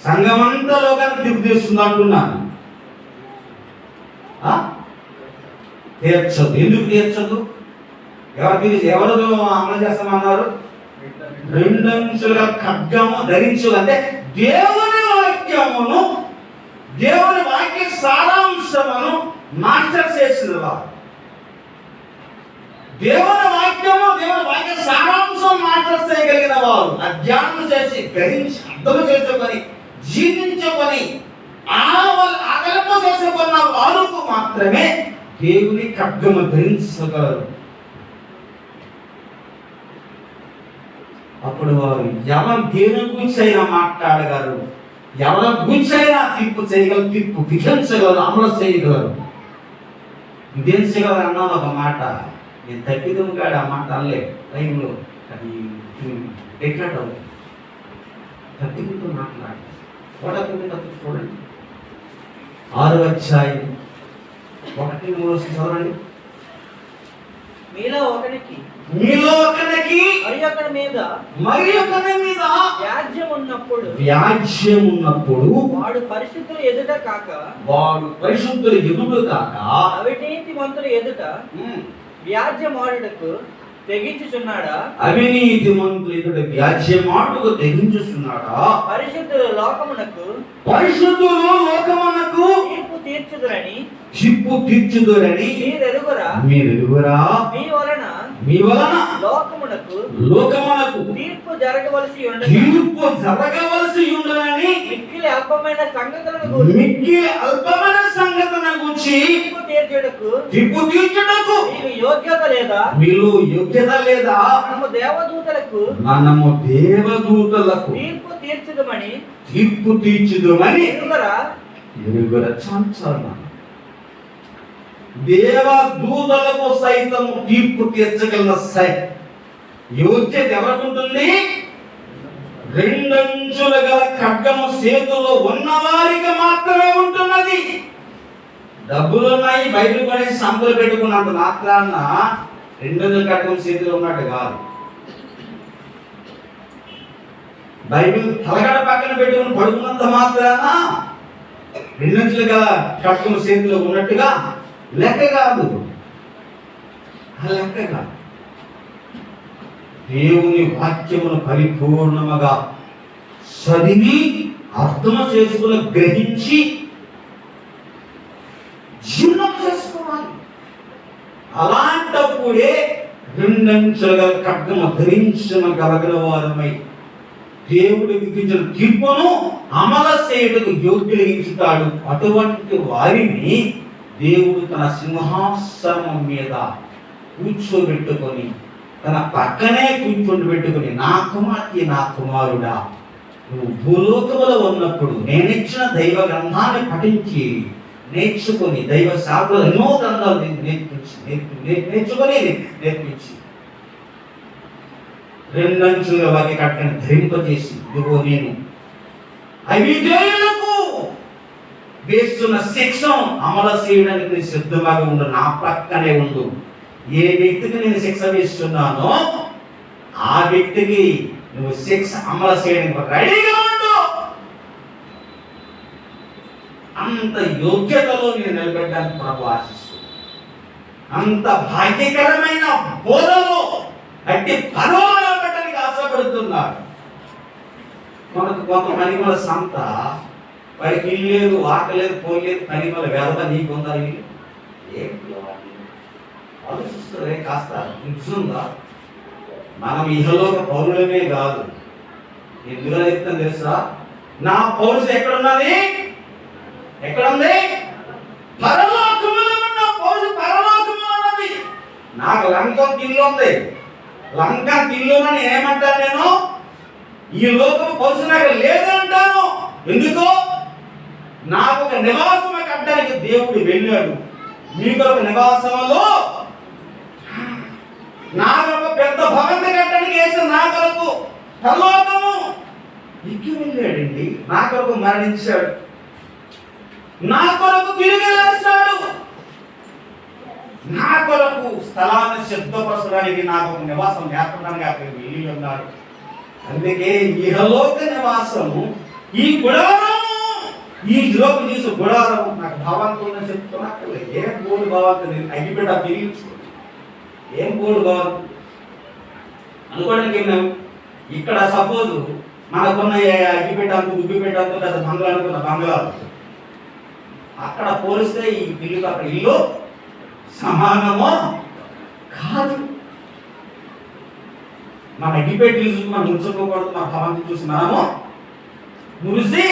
సంఘమంతా లోకానికి తీర్పు తీరుస్తుంది అంటున్నాను. తీర్చదు. ఎందుకు తీర్చదు? ఎవరు అమలు చేస్తామన్నారు? రెండంచులుగా ఖడ్గము ధరించు. అంటే దేవుని వాక్యమును, దేవుని వాక్య సారాంశమును మాస్టర్ చేసిన వారు. దేవుని వాక్యము, దేవుని వాక్య సారాంశం మాస్టర్ చేయగలిగిన వారు అధ్యయనం చేసి గ్రహించి అర్థం చేసుకొని జీవించుకొని ఆకలింపు చేసుకున్న వారికి మాత్రమే దేవుని ఖడ్గము ధరించగలరు. అప్పుడు వారు ఎవరి దేవుని గురించి అయినా మాట్లాడగలరు, ఎవరి గురించి అయినా తీర్పు చేయగలరు, తీర్పు విధించగలరు, అమలు చేయగలరు. విధించగలరు అన్నాను ఒక మాట. నేను తప్పిదము కాదు ఆ మాట అనలే. టైంలో అది ఎట్లాంటి అవుతుంది తప్పితో మాట్లాడాలి. తప్పు చూడండి, 6వ అధ్యాయం 1-3 చదవండి. మీలో ఒకరికి మరి ఒకరి మీద వ్యాజ్యం ఉన్నప్పుడు వాడు పరిశుద్ధుల ఎదుట కాక అవినీతిమంతుల ఎదుట వ్యాజ్యమాడుటకు తెగించుచున్నాడా? అవినీతిమంతుల ఎదుట వ్యాజ్యమాడుటకు తెగించుచున్నాడా? పరిశుద్ధులు లోకమునకు తీర్పు తీర్చుదురని మీరెరుగురా? మీ వలన మీ వలన లోకమునకు తీర్పు జరగవలసి ఉండదని మిక్కిలి అల్పమైన సంగతులను గూర్చి తీర్పు తీర్చుటకు మీకు యోగ్యత లేదా మనము దేవదూతలకు తీర్పు తీర్చుదుమని ఎరుగురా. చాలు. దేవదూతలకు సైతం తీర్పు తీర్చగల యోగ్యత ఎవరికి ఉంటుంది? రెండంచుల గల ఖడ్గము చేతుల్లో ఉన్నవారికి మాత్రమే ఉంటున్నది. డబ్బులున్నాయి, బైబిల్ కొనేసి సంపలు పెట్టుకున్నంత మాత్రాన రెండంచుల ఖడ్గం చేతిలో ఉన్నట్టు కాదు. బైబిల్ తలగడ పక్కన పెట్టుకుని పడుకున్నంత మాత్రాన రెండంచుల గల ఖడ్గం చేతిలో ఉన్నట్టుగా లెక్క కాదు. లెక్క కాదు. దేవుని వాక్యమును పరిపూర్ణముగా చదివి అర్థం చేసుకుని గ్రహించి జీర్ణం చేసుకోవాలి. అలాంటప్పుడే రెండంచుల గల ఖడ్గము ధరించగలిగిన వారమై దేవుడు విధించిన తీర్పును అమలు చేయటకు యోగ్యులుతాడు. అటువంటి వారిని దేవుడు తన సింహాసనం మీద కూర్చోబెట్టుకొని తన పక్కనే కూర్చొని పెట్టుకుని, నా కుమార్తె, నా కుమారుడా, నువ్వు భూలోకములో ఉన్నప్పుడు నేనిచ్చిన దైవ గ్రంథాన్ని పఠించి నేర్చుకొని, దైవ శాస్త్రాలు ఎన్నో గ్రంథాలు నేర్పించి రెండంచుల వాక్య కట్టని ధరింపజేసి, ఇదిగో నేను అవిధేయులకు వేస్తున్న శిక్షను అమలు చేయడానికి నేను సిద్ధంగా ఉండు, నా ప్రక్కనే ఉండు. ఏ వ్యక్తికి నేను శిక్ష వేస్తున్నానో ఆ వ్యక్తికి నువ్వు శిక్ష అమలు చేయడానికి రెడీగా ఉండు. అంత యోగ్యతలో నేను నిలబెట్టడానికి ప్రభు ఆశిస్తున్నాను. అంత భాగ్యకరమైన బోధలో అంటే పదవులు నిలబెట్టడానికి ఆశపడుతున్నాడు. కొంత పనిమల సంత, వాడికి ఇల్లు లేదు, ఆట లేదు, పోలేదు, పనిమల వెధవ నీకుందా ఇల్లు? ఆలోచిస్తే కాస్త నిజంగా మనం ఇహలోక పౌరులమే కాదు. ఎందుకు చెప్తాను తెలుసా? నా పౌరుషం ఎక్కడున్నది? ఎక్కడుంది? పరలోకములో ఉన్న పౌరుషం పరలోకములో ఉన్నది. నాకు లంకం ఇల్లు ఉంది. లంకం ఇల్లునని ఏమంటాను నేను? ఈ లోకం పౌరుషం నాకు లేదంటాను. ఎందుకో? నాకు ఒక నివాసం కట్టడానికి దేవుడు వెళ్ళాడు. మీకు ఒక నివాసంలో నా కొరకు పెద్ద భవంతి కట్టడానికి వేసిన నా కొరకు పరలోకము ఎక్కి వెళ్ళాడండి. నా కొరకు మరణించాడు, నా కొరకు తిరిగి లేచాడు, నా కొరకు స్థలాన్ని సిద్ధపరచడానికి నాకు ఒక నివాసం ఏర్పడడానికి అక్కడికి వెళ్ళి ఉన్నాడు. అందుకే ఇహలోక నివాసము, ఈ గుడారము, ఈ లోకం చేసే గుడారము నాకు భావంతో చెప్తున్నట్లే. ఏం గోడు భావంతో అగ్గిపెట్ట తిరిగించుకో, ఏం గోడు భావం అనుకోవడానికి మేము ఇక్కడ సపోజ్ మనకున్న అగ్గిపెట్టంత ఉగ్గిపెట్టంత పెద్ద బంగ్లా అనుకున్న బంగ్లాలు అక్కడ పోలిస్తే ఈ ఇల్లు అక్కడ ఇల్లు సమానమో కాదు. మన అగ్గిపెట్టి చూసి మనం ముడుచుకోకూడదు, మన భవంతి చూసి మనము మురిసి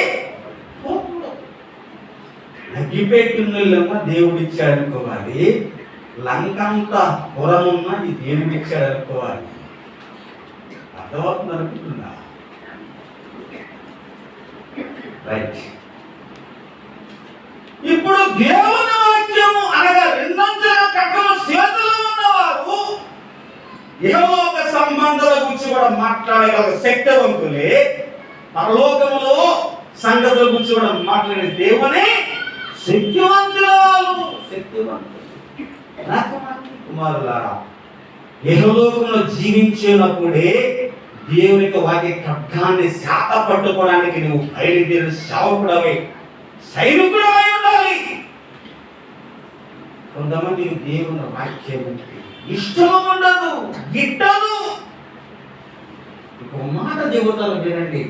అగ్గిపెట్టినమ్మ దేవుడు ఇచ్చాడు అనుకోవాలి, లంకంత పురమున్న ఈ దేవుడు ఇచ్చాడు అనుకోవాలి. అర్థమవుతుంది అనుకుంటున్నా? రైట్. ఇప్పుడు దేవుని వాక్యము అనగా రెండంచుల ఖడ్గము చేతిలో ఉన్నవారు యెహోవా సంబంధాల గురించి కూడా మాట్లాడగల శక్తివంతులే. పరలోకములో సంగతుల గురించి కూడా మాట్లాడే దేవుని శక్తివంతులు. కుమారులారా, యెహోలోకంలో జీవించినప్పుడే దేవుని యొక్క వాక్య ఖడ్గాన్ని శాత పట్టుకోవడానికి నువ్వు బయలుదేరి సేవకుడవై సైనికుడవై ఉండాలి. కొంతమంది దేవుని వాక్యం ఇష్టం ఉండదు, గిట్టదు. ఒక మాట చెబుతాను వినండి.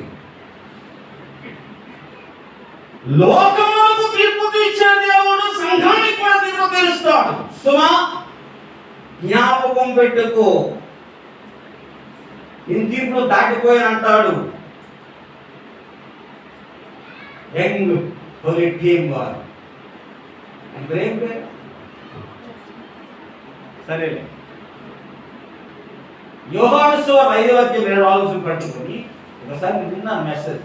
లోకములకు తీర్పు తీర్చే దేవుడు సంఘానికి కూడా తీర్పు తీరుస్తాడు. సుమా, జ్ఞాపకం పెట్టుకో. నేను తీర్పును దాటిపోయానంటాడు యంగ్ టీం వారు. ఏం పేరు? సరేలే. యోహాను సువార్త 5వ అధ్యాయం ఆలోచన పట్టుకొని ఒకసారి విన్నాను మెసేజ్,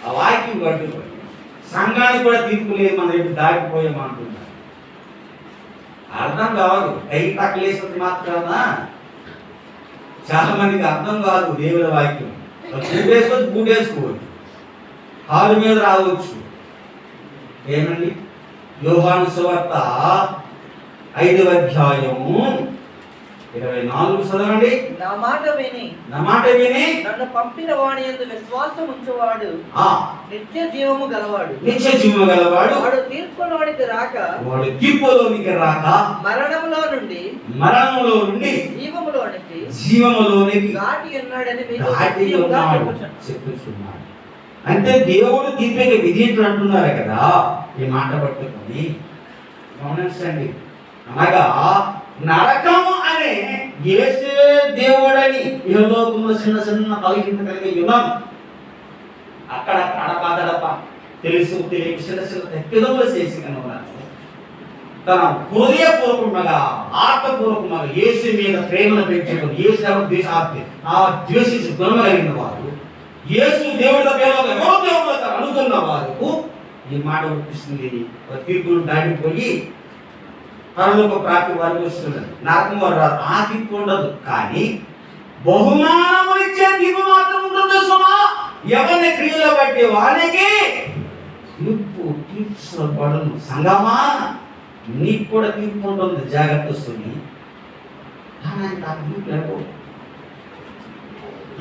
ఆ వాక్యం పట్టుకొని సంఘానికి కూడా తీర్పు లేదు, మన రేపు దాటిపోయామంటున్నారు. అర్థం కాదు, కై టక్లేసినంత మాత్రాన చాలా మందికి అర్థం కాదు దేవుని వాక్యం. చూడేసుకోవచ్చు, బూటేసుకోవచ్చు, కాలు మీద రావచ్చు. ఏమండి? యోహాను సువార్త 5వ అధ్యాయము 24 చదవండి. నా మాట విని నన్ను పంపిన వాని యందు విశ్వాసం ఉంచువాడు నిత్య జీవము గలవాడు. వాడు తీర్పులోనికి రాక మరణములో నుండి జీవములోనికి దాటి ఉన్నాడని చెప్పుచున్నాడు. అంటే దేవుడు తీర్పుకి విధేయుడు అంటున్నారు కదా. ఈ మాట పట్టుకొని గమనించండి. అనగా నరకము అనే యేసే దేవుడని ఇహలోకంలో చిన్న చిన్న కలిగింత కలిగి ఉన్నాం. అక్కడ అడప తెలుసు తెలియక చిన్న చిన్న తప్పిదములు చేసి కనుగొన్నాను. తన హృదయపూర్వకంగా ఆత్మపూర్వకంగా యేసు మీద ప్రేమను పెంచుకొని యేసు ద్వేషించి గుణం కలిగిన వారు, యేసు దేవుడి అనుకున్న వారు ఈ మాట వర్తిస్తుంది. తీర్పులు దాటిపోయి పరలోక ప్రాప్తి వారికి వస్తున్నది, నరకం వారు రాదు. ఆ తీర్పు ఉండదు, కానీ బహుమానము ఇచ్చే తీర్పు మాత్రం ఉంటుంది. సుమా ఎవరిని క్రియలో బట్టి వానికి తీర్చబడును. సంగమా నీకు కూడా తీర్పు ఉంటుంది, జాగ్రత్త వస్తుంది.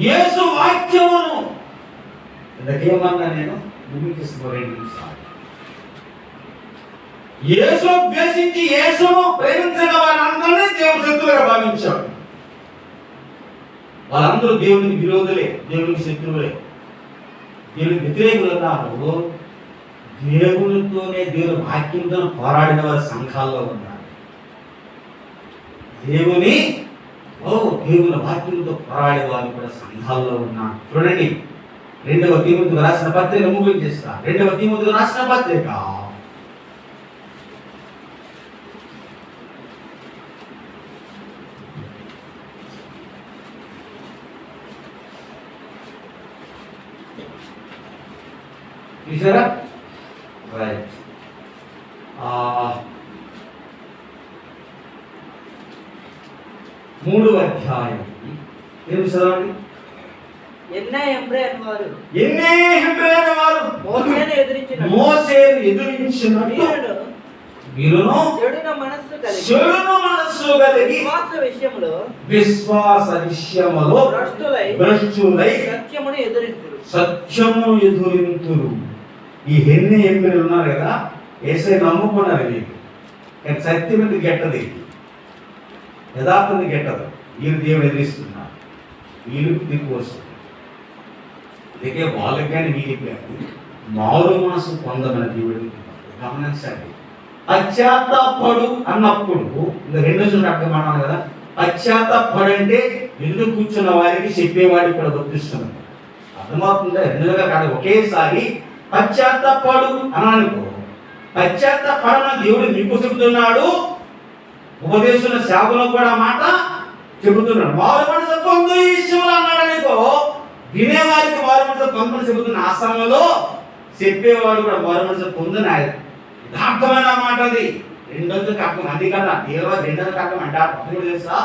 యేసు వాక్యమును ఇంతకేమన్నా నేను ముగించేసుకో 2 నిమిషాలు. యేసు ద్వేషించి యేసును ప్రేమించిన వారందరినీ దేవుడు శత్రువుగా భావించాడు. వాళ్ళందరూ దేవునికి విరోధులే, దేవునికి శత్రువులే, దేవునికి వ్యతిరేకులు ఉన్నారు. దేవునితోనే దేవుని వాక్యంతో పోరాడిన వారి సంఘాల్లో ఉన్నారు. దేవుని వాక్యంతో పోరాడే వారు కూడా సంఘాల్లో ఉన్నారు. చూడండి, 2వ తీమోతికి రాసిన పత్రిక ముగించేస్తా. 2వ తీమోతికి రాసిన పత్రిక 3వ అధ్యాయం ఏం చదవండి. ఎన్నే హెబ్రీ అనేవారు మోసేను ఎదిరించినట్టు మీరును చెడున మనస్సు కలిగి విశ్వాస విషయములో భ్రష్టులై సత్యమును ఎదురింతురు. ఈ ఎన్ని ఎంపీలు ఉన్నారు కదా, ఏసై నమ్ముకున్నారు. వీళ్ళు కానీ సత్యం ఎందుకు గెట్టది, యథార్థం గెట్టదు. వీళ్ళు దేవుడు ఎదిరిస్తున్నారు, వీళ్ళకి దిక్కు వస్తుంది. అందుకే వాళ్ళకి కానీ వీళ్ళకి కానీ మారు మనసు పొందమని దేవుడు గమనించండి. పశ్చాత్తాపడు అన్నప్పుడు ఇంకా 2 చోట్ల అర్థమన్నాను కదా. పశ్చాత్తాపడు అంటే ఎందుకు కూర్చున్న వారికి చెప్పేవాడికి కూడా వర్తిస్తున్నది. అర్థమవుతుందా? 2 కాదు, ఒకేసారి పశ్చాత్తాపడు అన్నానుకో. పశ్చాత్తాపడన దేవుడు మీకు చెబుతున్నాడు, ఉపదేశుల శాఖలో కూడా మాట చెబుతున్నాడు. మారు మనసు పొందు ఈ విషయంలో అన్నాడు అనుకో, వినేవారికి మారు మనసు పొందని చెబుతున్న ఆ సమయంలో చెప్పేవాడు కూడా మారు మనసు పొందని యథార్థమైన మాట. అది 2వ కట్టం, అది కదా దేవ 2వ కట్టం అంటారు. తెలుసా,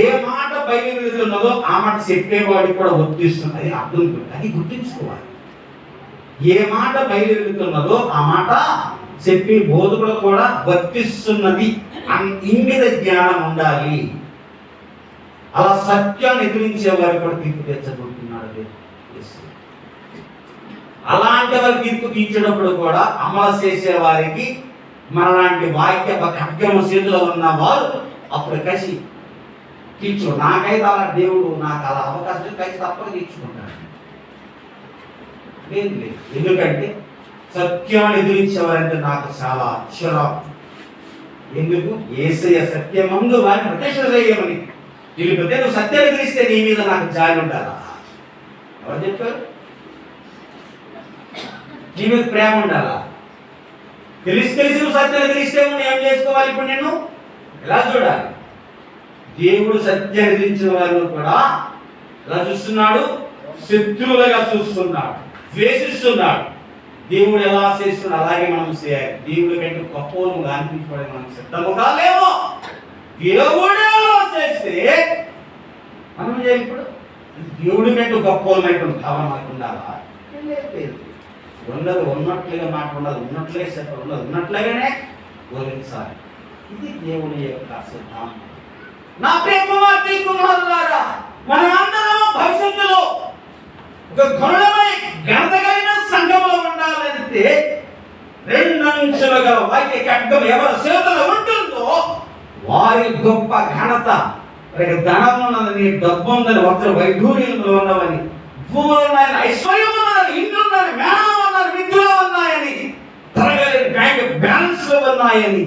ఏ మాట బయలు వెళ్తున్నదో ఆ మాట చెప్పేవాడికి కూడా వర్తిస్తుంది. అది అర్థం, అది గుర్తించుకోవాలి. ఏ మాట బయలు వెళ్తున్నదో ఆ మాట చెప్పి బోధకులకు కూడా వర్తిస్తున్నది. ఇంగిత జ్ఞానం ఉండాలి. అలా సత్యాన్ని ఎదిరించే వారికి కూడా తీర్పు తెచ్చబోతున్నాడు. అలాంటి వారి తీర్పు తీర్చేటప్పుడు కూడా అమలు చేసే వారికి మనలాంటి వాక్య ఖడ్గము చేతిలో ఉన్న వారు అప్పుడు కలిసి తీర్చు. నాకైతే అలా దేవుడు నాకు అలా అవకాశం కలిసి తప్పక తీర్చుకుంటాడు. లేదు, ఎందుకంటే సత్యాన్ని ఎదిరించేవారంటే నాకు చాలా చిరాకు. ఎందుకు? యేసయ్య సత్యమందు వారిని ప్రత్యక్ష చేయమని తెలిపితే, నువ్వు సత్యాన్ని తెలిస్తే నీ మీద నాకు జాలి ఉండాలా? ఎవరు చెప్పారు? నీ మీద ప్రేమ ఉండాలా? తెలిసి నువ్వు సత్యాన్ని తెలిస్తే నువ్వు ఏం చేసుకోవాలి? ఇప్పుడు నేను ఎలా చూడాలి? దేవుడు సత్యాన్ని తెలిసిన వారిని కూడా ఎలా చూస్తున్నాడు? శత్రువులుగా చూస్తున్నాడు, ద్వేషిస్తున్నాడు. దేవుడు ఎలా చేస్తున్నాడు అలాగే మనం చేయాలి. దేవుడి కంటే గొప్పగా అనిపించుకోవడానికి మనం సిద్ధము కాలేమో. దేవుడే అలా చేస్తే మనం ఇప్పుడు దేవుడి కంటే గొప్పమైనటువంటి భావన మనకు ఉండాలా? ఉండదు. ఉన్నట్లుగా మాట ఉండదు, ఉన్నట్లుగా చెప్పాలి, ఉండదు ఉన్నట్లుగానే బోధించాలి. ఇది దేవుని యొక్క సిద్ధాంతం. నా ప్రియ కుమార్తె కుమారులారా, మనమందరం భవిష్యత్తులో ఒక ఘనుడమై ఘనత కలిగిన సంఘంలో ఉండాలంటే రెండంచులుగా వాక్య ఖడ్గం ఎవరి చేతుల్లో ఉంటుందో వారి గొప్ప ఘనత. ధనం ఉన్నదని, డబ్బు ఉందని, ఒకరు వైఢూర్యంలో ఉన్నవని, భూములు ఉన్నాయని, ఐశ్వర్యం ఉన్నదని, ఇంట్లో ఉన్నది, మేళం ఉన్నది, విద్యలో ఉన్నాయని, తరగలేని బ్యాంక్ బ్యాలెన్స్ ఉన్నాయని,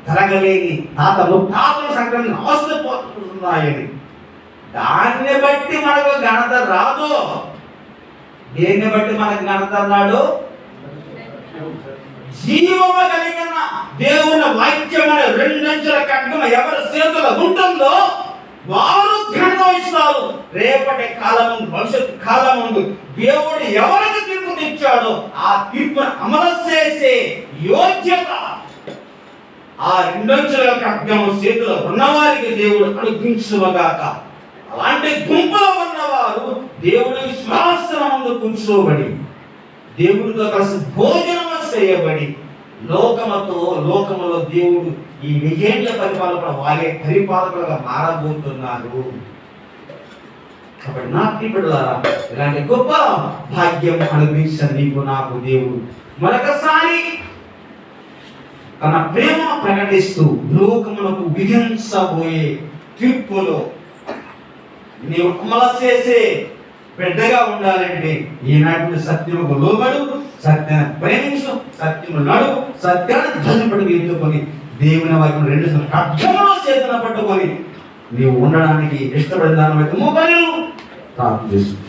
తరగలేని తాతలు సంక్రమణ ఆస్తుపోతున్నాయని, దాన్ని బట్టి మనకు ఘనత రాదు. దేన్ని బట్టి మనకు ఘనత అన్నాడు? జీవము కలిగిన దేవుని వాక్యం అనే రెండంచుల ఖడ్గం ఎవరి చేతుల్లో ఉంటుందో వారు ఘనత వహిస్తారు. రేపటి కాలం ముందు, భవిష్యత్ కాలం ముందు దేవుడు ఎవరికి తీర్పు తెచ్చాడో ఆ తీర్పును అమలు చేసే యోగ్యత ఆ రెండంచుల ఖడ్గం చేతిలో ఉన్నవారికి దేవుడు అనుగ్రహించుగాక. అలాంటి గుంపులో ఉన్నవారు దేవుడి విశ్వాసం ముందు కూర్చోబడి దేవుడితో కలిసి భోజనం చేయబడి లోకములో దేవుడు ఈ 1000 ఏళ్ల పరిపాలన వారే పరిపాలకులుగా మారబోతున్నారు. కాబట్టి నా ప్రియబిడ్డలారా, ఇలాంటి గొప్ప భాగ్యం అనుగ్రహించిన నీకు నాకు దేవుడు మరొకసారి తన ప్రేమ ప్రకటిస్తూ లోకములకు విధించబోయే తీర్పులో నీవు అమలు చేసే బిడ్డగా ఉండాలంటే ఈనాటి సత్యముకు లోబడు, సత్యాన్ని ప్రేమించు, సత్యము నడు, సత్యాన్ని ధనపడి ఎత్తుకొని దేవుని వాక్యం 2 ఖడ్గములు చేతున పట్టుకొని నీవు ఉండడానికి ఇష్టపడిన దాని వైపు ప్రార్థన చేస్తుంది.